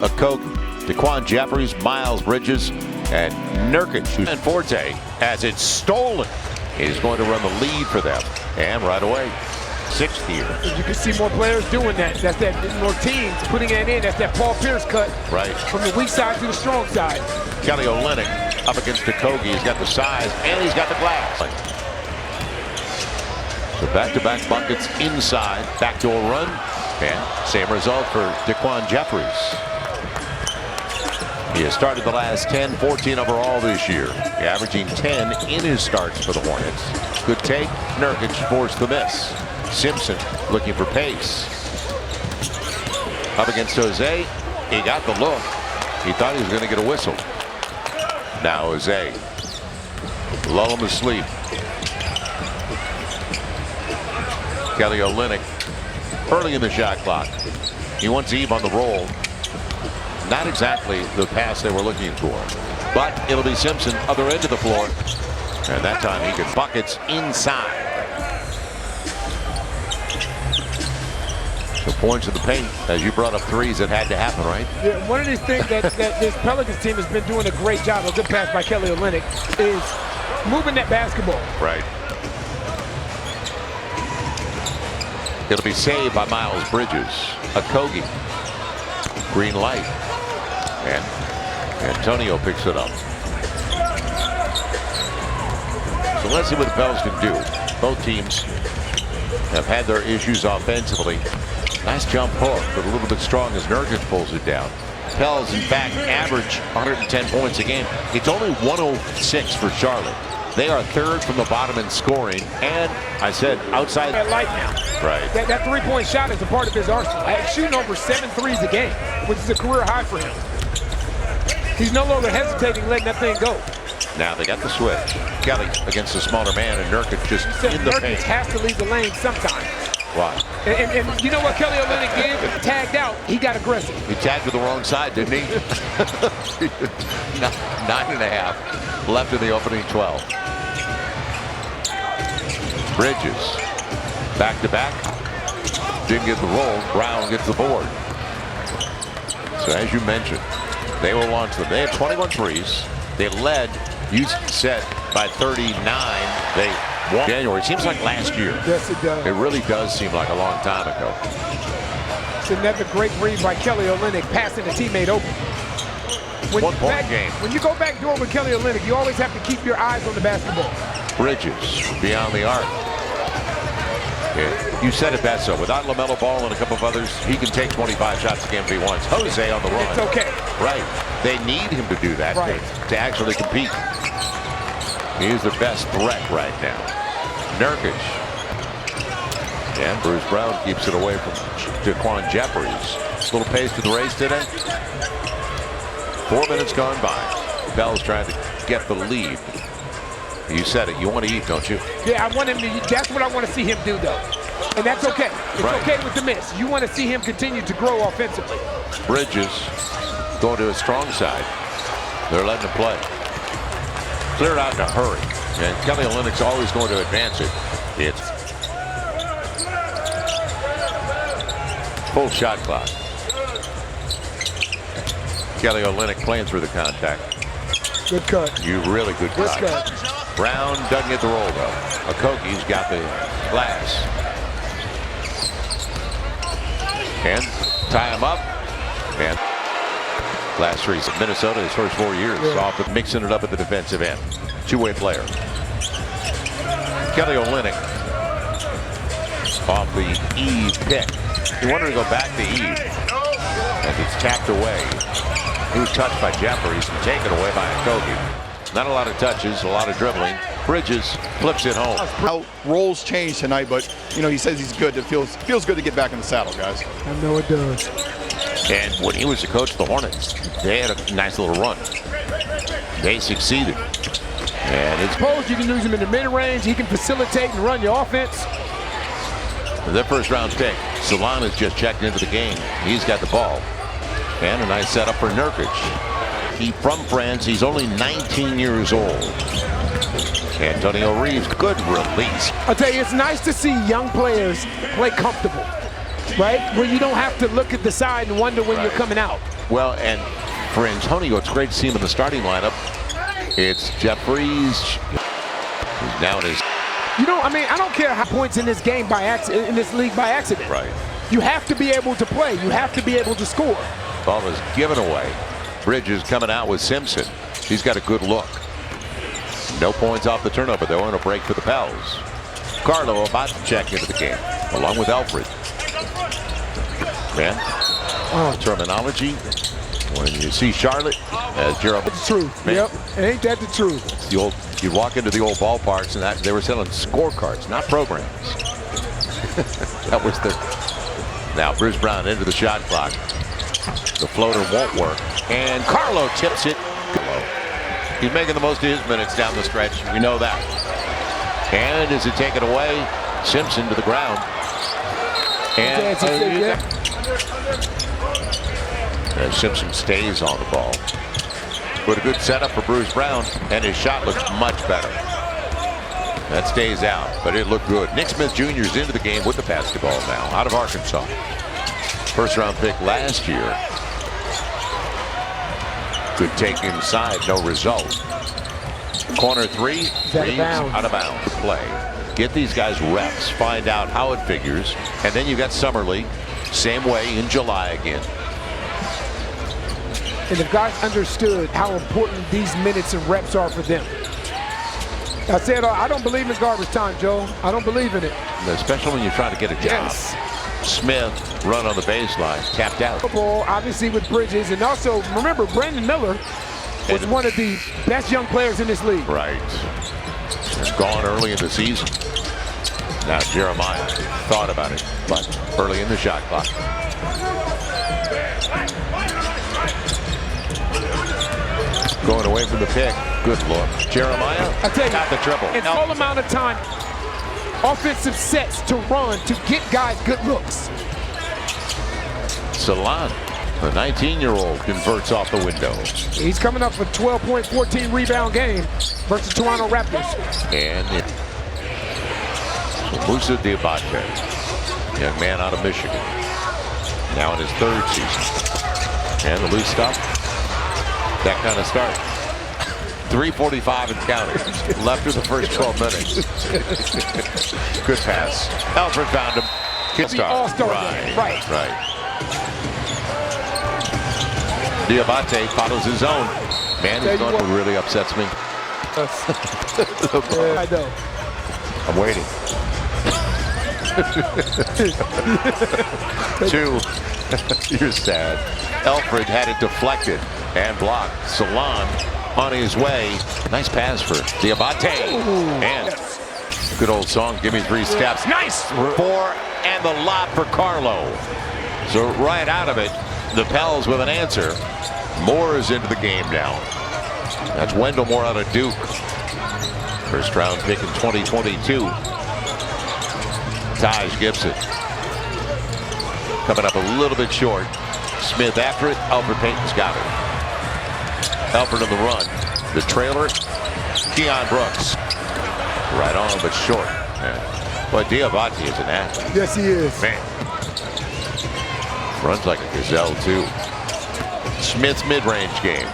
Okogie, Daquan Jeffries, Miles Bridges, and Nurkic. And Forte, as it's stolen, is going to run the lead for them. And right away, sixth year. You can see more players doing that. That's that more teams putting it in. That's that Paul Pierce cut. Right. From the weak side to the strong side. Kelly Olynyk up against Okogie. He's got the size and he's got the glass. So back-to-back buckets inside. Backdoor run. And same result for Daquan Jeffries. He has started the last 10, 14 overall this year, averaging 10 in his starts for the Hornets. Good take. Nurkic forced the miss. Simpson looking for pace. Up against Jose. He got the look. He thought he was going to get a whistle. Now Jose. Lull him to sleep. Kelly Olynyk early in the shot clock. He wants Eve on the roll. Not exactly the pass they were looking for, but it'll be Simpson other end of the floor, and that time he gets buckets inside. So points in the paint, as you brought up threes, that had to happen, right? Yeah, one of these things that this Pelicans team has been doing a great job, a good pass by Kelly Olynyk, is moving that basketball. Right. It'll be saved by Miles Bridges. Okogie. Green light. And Antonio picks it up. So let's see what the Pels can do. Both teams have had their issues offensively. Nice jump hook, but a little bit strong as Nurkic pulls it down. Pels, in fact, average 110 points a game. It's only 106 for Charlotte. They are third from the bottom in scoring, and I said outside. Light now. Right. That three-point shot is a part of his arsenal. Shooting over 7 threes a game, which is a career high for him. He's no longer hesitating, letting that thing go. Now they got the switch. Kelly against the smaller man, and Nurkic just in the paint. Nurkic has to leave the lane sometime. Why? And you know what Kelly Olynyk did? Tagged out. He got aggressive. He tagged to the wrong side, didn't he? 9.5 left in the opening 12. Bridges back to back. Didn't get the roll. Brown gets the board. So as you mentioned, they will launch them. They had 21 threes. They led Houston set by 39. They won January. It seems like last year. Yes, it does. It really does seem like a long time ago. It's another great read by Kelly Olynyk, passing a teammate open. One point game. When you go back door with Kelly Olynyk, you always have to keep your eyes on the basketball. Bridges beyond the arc. You said it best, so without LaMelo Ball and a couple of others, he can take 25 shots a game if he wants. Jose on the run. It's okay. Right. They need him to do that to actually compete. He's their best threat right now. Nurkic. And Bruce Brown keeps it away from Daquan Jeffries. A little pace to the race today. 4 minutes gone by. Bell's trying to get the lead. You said it. You want to eat, don't you? Yeah, I want him to. That's what I want to see him do, though. And that's okay. It's okay with the miss. You want to see him continue to grow offensively. Bridges going to his strong side. They're letting him play. Cleared out in a hurry. And Kelly Olynyk's always going to advance it. It's full shot clock. Kelly Olynyk playing through the contact. Good cut. You really good cut. Brown doesn't get the roll, though. Okogie's got the glass. And tie him up. And last three. Minnesota, his first 4 years, off of mixing it up at the defensive end. Two-way player. Kelly Olynyk off the Eve pick. He wanted to go back to Eve. And it's tapped away. He was touched by Jeffries and taken away by Okogie. Not a lot of touches, a lot of dribbling. Bridges flips it home. How roles change tonight, but you know he says he's good. It feels good to get back in the saddle, guys. I know it does. And when he was the coach of the Hornets, they had a nice little run. They succeeded. And it's suppose you can use him in the mid-range. He can facilitate and run your offense. Their first-round pick, Solana's just checked into the game. He's got the ball. And a nice setup for Nurkic. He from France. He's only 19 years old. Antonio Reeves, good release. I'll tell you, it's nice to see young players play comfortable, right? Where you don't have to look at the side and wonder when you're coming out. Well, and for Antonio, it's great to see him in the starting lineup. It's Jeffries. He's now in his. You know, I mean, I don't care how points in this game by accident, in this league by accident. Right. You have to be able to play. You have to be able to score. Ball is given away. Bridges coming out with Simpson. He's got a good look. No points off the turnover. They're on a break for the Pels. Carlo about to check into the game, along with Alfred. Man, terminology. When you see Charlotte, as Gerald. That's the truth. Man. Yep. Ain't that the truth? The old, you walk into the old ballparks and they were selling scorecards, not programs. That was the. Now Bruce Brown into the shot clock. The floater won't work, and Carlo tips it. He's making the most of his minutes down the stretch. We know that. And is it taken away? Simpson to the ground. And Simpson stays on the ball. But a good setup for Bruce Brown, and his shot looks much better. That stays out, but it looked good. Nick Smith Jr. is into the game with the basketball now, out of Arkansas. First-round pick last year. Good take inside, no result. Corner three, out of bounds. Play. Get these guys reps, find out how it figures, and then you got Summer League, same way in July again. And if guys understood how important these minutes and reps are for them. I said, I don't believe in garbage time, Joe. I don't believe in it. Especially when you're trying to get a job. Yes. Smith run on the baseline, tapped out. Ball, obviously with Bridges, and also remember Brandon Miller was one of the best young players in this league. Right. Gone early in the season. Now Jeremiah thought about it, but early in the shot clock. Going away from the pick. Good look. Jeremiah I tell you, got the triple. In small amount of time, offensive sets to run to get guys good looks. Salon, the 19-year-old, converts off the window. He's coming up with 12-point, 14 rebound game versus Toronto Raptors. And so Musa Diabate, young man out of Michigan, now in his third season. And the loose stuff, that kind of start. 3:45 and counting. Left through the first 12 minutes. Good pass. Alfred found him. Good start. All-star. Right. Diabate follows his own. Man, his gun really upsets me. I know. I'm waiting. Two. You're sad. Alfred had it deflected and blocked. Salon on his way. Nice pass for Diabate. And good old song, give me 3 steps. Nice! 4 and the lot for Carlo. So right out of it, the Pels with an answer. Moore is into the game now. That's Wendell Moore out of Duke. First round pick in 2022. Taj Gibson. Coming up a little bit short. Smith after it. Alfred Payton's got it. Alfred on the run. The trailer. Keon Brooks. Right on, but short. Yeah. Boy, Diabate is an athlete. Yes, he is. Man. Runs like a gazelle, too. Smith's mid-range game.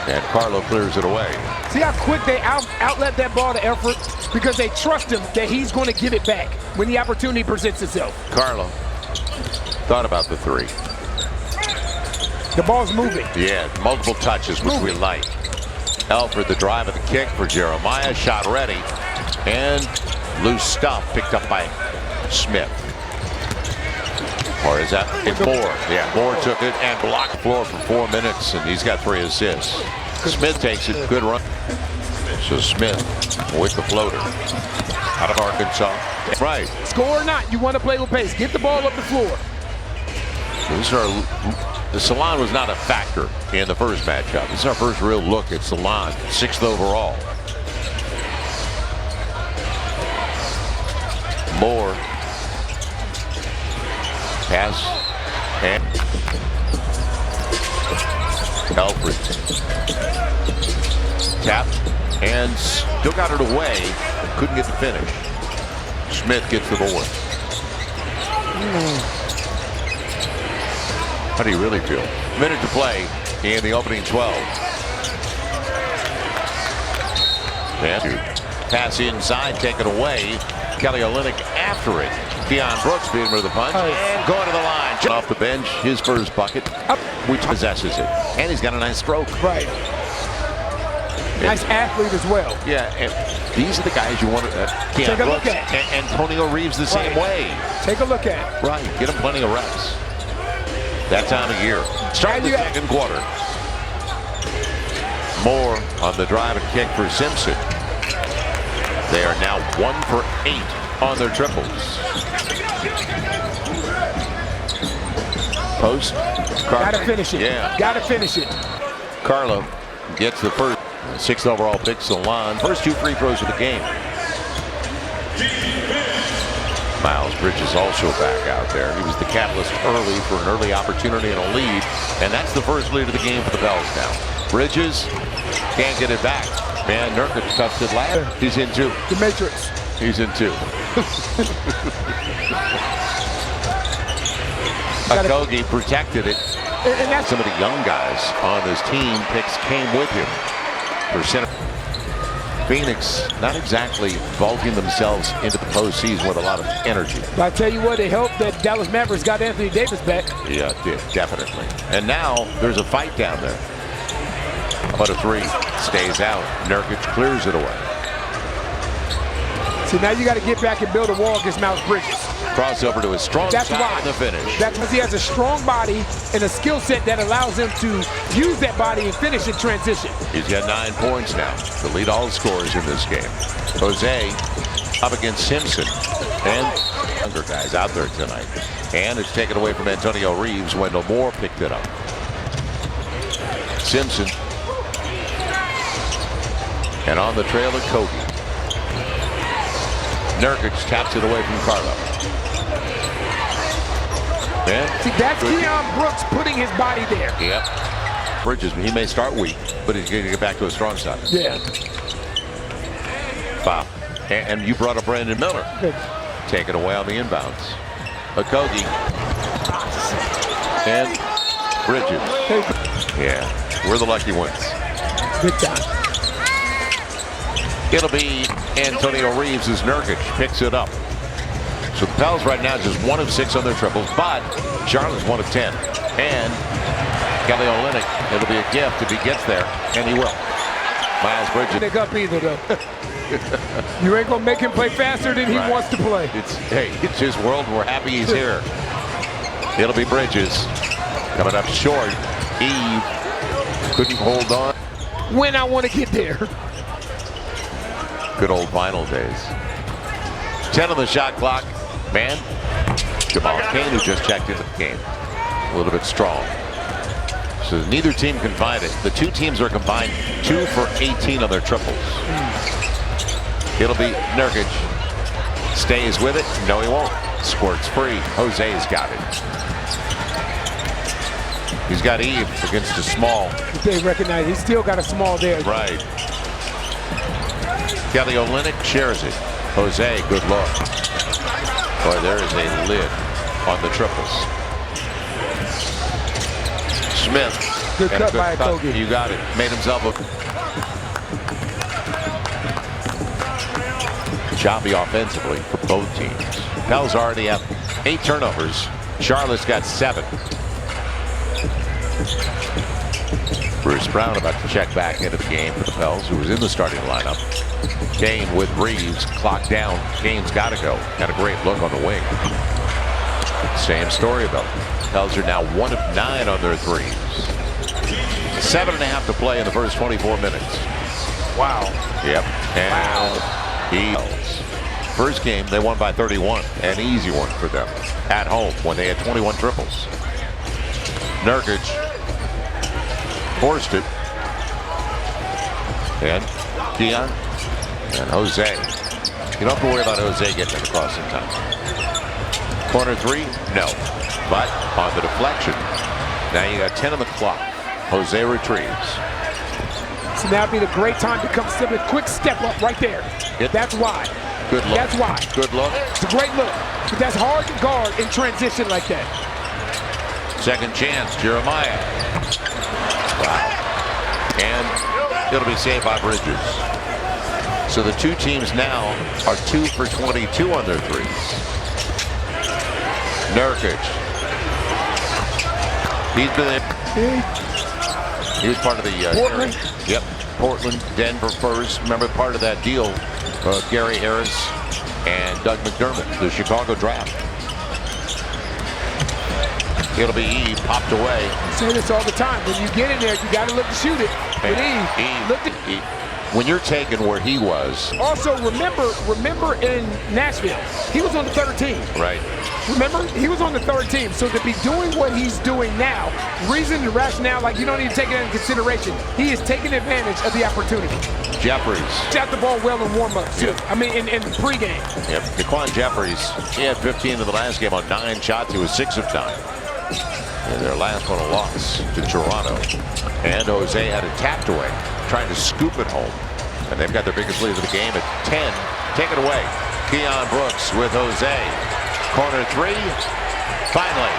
And Carlo clears it away. See how quick they outlet that ball to Alfred? Because they trust him that he's going to give it back when the opportunity presents itself. Carlo thought about the 3. The ball's moving. Yeah, multiple touches, which we like. Alfred, the drive of the kick for Jeremiah. Shot ready. And loose stuff picked up by Smith. Or is that Moore? Yeah, Moore took it and blocked the floor for 4 minutes, and he's got 3 assists. Smith takes it. Good run. So Smith with the floater. Out of Arkansas. Right. Score or not, you want to play with pace. Get the ball up the floor. The Salon was not a factor in the first matchup. This is our first real look at Salon, 6th overall. Moore. Pass. And Alfred. Tap. And still got it away. Couldn't get the finish. Smith gets the board. How do you really feel? Minute to play in the opening 12. And pass inside, taken away. Kelly Olynyk after it. Deion Brooks beating her to the punch. And going to the line. Off the bench, his first bucket. Which possesses it. And he's got a nice stroke. Right. Nice athlete as well. Yeah, and these are the guys you want to take a look at. And Antonio Reeves the same way. Take a look at. Right, get him plenty of reps. That time of year. Start the second quarter. Moore on the drive and kick for Simpson. They are now 1 for 8 on their triples. Post. Gotta finish it. Yeah. Gotta finish it. Carlo gets the first 6th overall pick to the line. First 2 free throws of the game. Miles Bridges also back out there. He was the catalyst early for an early opportunity and a lead. And that's the first lead of the game for the Pels now. Bridges can't get it back. Man, Nurkic touched it last. He's in 2. The Matrix. He's in 2. Akogi protected it. And that's some of the young guys on this team picks came with him for center. Phoenix not exactly vaulting themselves into the postseason with a lot of energy. But I tell you what, it helped that Dallas Mavericks got Anthony Davis back. Yeah, it did, definitely. And now there's a fight down there. But a 3 stays out. Nurkic clears it away. So now you got to get back and build a wall against Miles Bridges. Crossover to his strong side in the finish. That's because he has a strong body and a skill set that allows him to use that body and finish in transition. He's got 9 points now to lead all scorers in this game. Jose up against Simpson and younger guys out there tonight. And it's taken away from Antonio Reeves. Wendell Moore picked it up. Simpson. And on the trail of Kobe. Nurkic taps it away from Carlo. See, that's Deion Brooks putting his body there. Yep. Bridges, he may start weak, but he's going to get back to his strong side. Yeah. Wow. And you brought up Brandon Miller. Good. Taken away on the inbounds. Akogi. And Bridges. Yeah. We're the lucky ones. Good time. It'll be Antonio Reeves as Nurkic picks it up. So the Pels right now just 1 of 6 on their triples, but Charlotte's 1 of 10. And Kelly Olynyk, it'll be a gift if he gets there, and he will. Miles Bridges. Pick up either though. You ain't gonna make him play faster than he wants to play. It's his world. We're happy he's here. It'll be Bridges coming up short. Eve couldn't hold on. When I want to get there. Good old final days. 10 on the shot clock. Man, Jamal Cain, who just checked into the game, a little bit strong. So neither team can find it. The 2 teams are combined 2 for 18 on their triples. It'll be Nurkic. Stays with it. No, he won't. Squirts free. Jose's got it. He's got Eve against a small. They recognize he's still got a small there. Right. Kelly Olynyk shares it. Jose, good look. Boy, there is a lid on the triples. Smith. Good cut by Kogi. You got it. Made himself a choppy offensively for both teams. Pels already have 8 turnovers. Charlotte's got 7. Bruce Brown about to check back into the game for the Pels, who was in the starting lineup. Cain with Reeves, clock down. Cain's got to go. Got a great look on the wing. Same story though. Pels are now 1 of 9 on their threes. 7.5 to play in the first 24 minutes. Wow. Yep. And first game they won by 31. An easy one for them at home when they had 21 triples. Nurkic forced it. And Deion and Jose. You don't have to worry about Jose getting it across in time. Corner 3, no. But on the deflection, now you got 10 on the clock. Jose retrieves. So now would be the great time to come simply quick step up right there. That's why. Good look. That's why. Good look. It's a great look. But that's hard to guard in transition like that. Second chance, Jeremiah. Wow. And it'll be saved by Bridges. So the two teams now are 2 for 22 on their threes. Nurkic. He was part of the Portland. Yep, Portland, Denver first. Remember part of that deal, Gary Harris and Doug McDermott, the Chicago draft. It'll be Eve, popped away. I say this all the time. When you get in there, you got to look to shoot it. But Eve. When you're taking where he was. Also, remember in Nashville, he was on the third team. Right. Remember, he was on the third team. So to be doing what he's doing now, reason and rationale, like you don't even take it into consideration. He is taking advantage of the opportunity. Jeffries. Shot the ball well in warm-ups, too. Yep. I mean, in pregame. Yep. Daquan Jeffries, he had 15 in the last game on 9 shots. He was 6 of 9. And their last one a loss to Toronto. And Jose had it tapped away, trying to scoop it home. And they've got their biggest lead of the game at 10. Take it away. Keon Brooks with Jose. Corner three. Finally.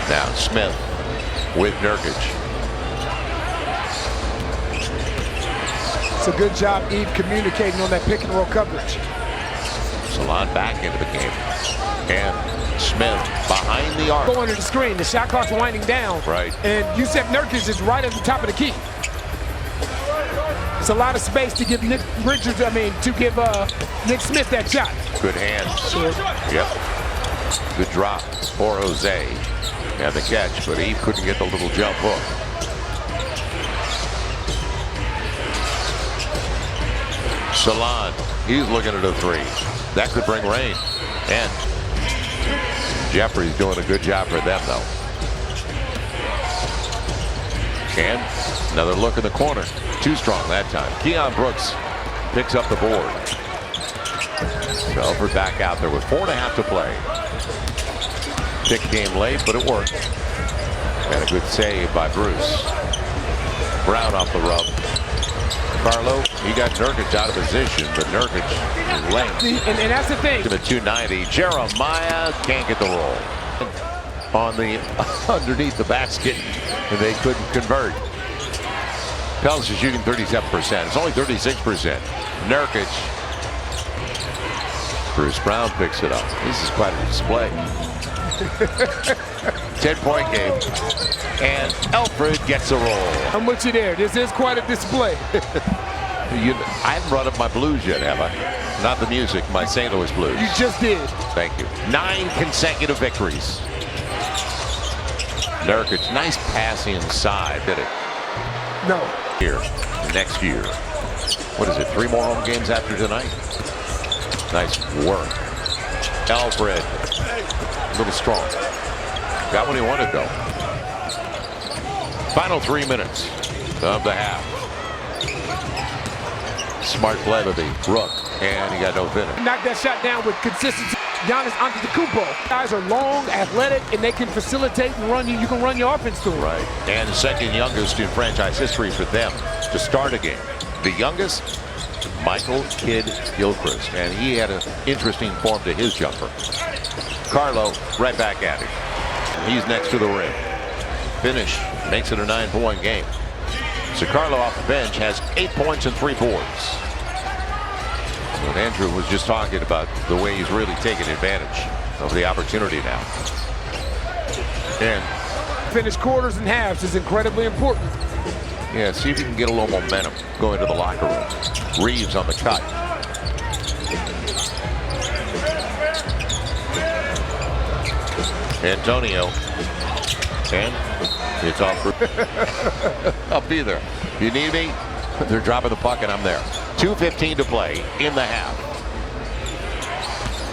Now Smith with Nurkic. It's a good job, Eve, communicating on that pick and roll coverage. Salon back into the game. And Smith behind the arc. Go under the screen. The shot clock's winding down. Right. And Yusef Nurkic is right at the top of the key. It's a lot of space to give Nick Smith that shot. Good hands. Sure. Yep. Good drop for Jose. And the catch, but Eve couldn't get the little jump hook. Salon, he's looking at a three. That could bring rain. And Jeffries doing a good job for them, though. And another look in the corner. Too strong that time. Keon Brooks picks up the board. Belford back out there with 4.5 to play. Pick game late, but it worked. And a good save by Bruce. Brown off the rub. Carlo, he got Nurkic out of position, but Nurkic is length. And that's the thing. To the 290. Jeremiah can't get the roll. On the underneath the basket, and they couldn't convert. Pelicans is shooting 37%. It's only 36%. Nurkic. Bruce Brown picks it up. This is quite a display. 10-point game. And Alfred gets a roll. I'm with you there. This is quite a display. I haven't brought up my blues yet, have I? Not the music, my St. Louis Blues. You just did. Thank you. 9 consecutive victories. Nurkic, nice pass inside, did it? No. Here, next year. What is it, 3 more home games after tonight? Nice work. Alfred, a little strong. Got what he wanted, though. Final 3 minutes of the half. Smart play to the Rook, and he got no finish. Knock that shot down with consistency. Giannis Antetokounmpo. Guys are long, athletic, and they can facilitate and run you. You can run your offense to them. Right. And the second youngest in franchise history for them to start a game. The youngest, Michael Kidd Gilchrist, and he had an interesting form to his jumper. Carlo right back at him. He's next to the rim. Finish makes it a 9-point game. So Carlo off the bench has 8 points and 3 boards. And Andrew was just talking about the way he's really taking advantage of the opportunity now. And finish quarters and halves is incredibly important. yeah, see if you can get a little momentum going to the locker room. Reeves on the cut. Antonio. And it's off. I'll be there. You need me? They're dropping the puck and I'm there. 2:15 to play in the half.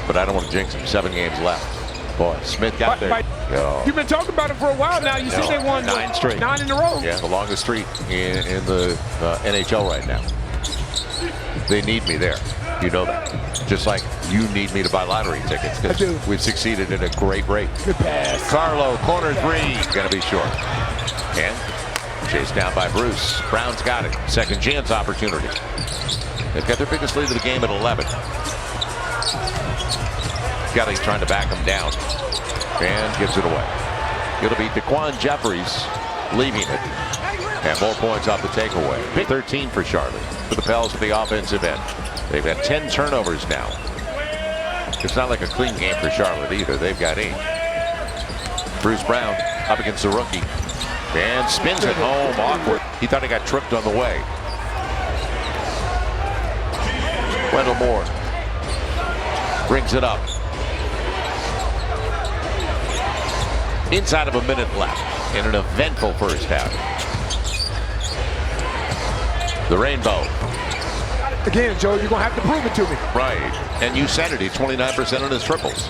But I don't want to jinx them. 7 games left. Boy, Smith got there. You've been talking about it for a while now. You see they won 9 straight. 9 in a row. Yeah, the longest streak in the NHL right now. They need me there. You know that. Just like you need me to buy lottery tickets because we've succeeded at a great rate. Good pass. Carlo, corner 3, gonna be short. And chased down by Bruce. Brown's got it. Second chance opportunity. They've got their biggest lead of the game at 11. Skelly trying to back him down. And gives it away. It'll be Daquan Jeffries leaving it. And more points off the takeaway. Big 13 for Charlotte. For the Pels at the offensive end. They've got 10 turnovers now. It's not like a clean game for Charlotte either. They've got 8. Bruce Brown up against the rookie. And spins it home. Awkward. He thought he got tripped on the way. Wendell Moore brings it up. Inside of a minute left in an eventful first half. The Rainbow. Again, Joe, you're going to have to prove it to me. Right. And you said it. He's 29% on his triples.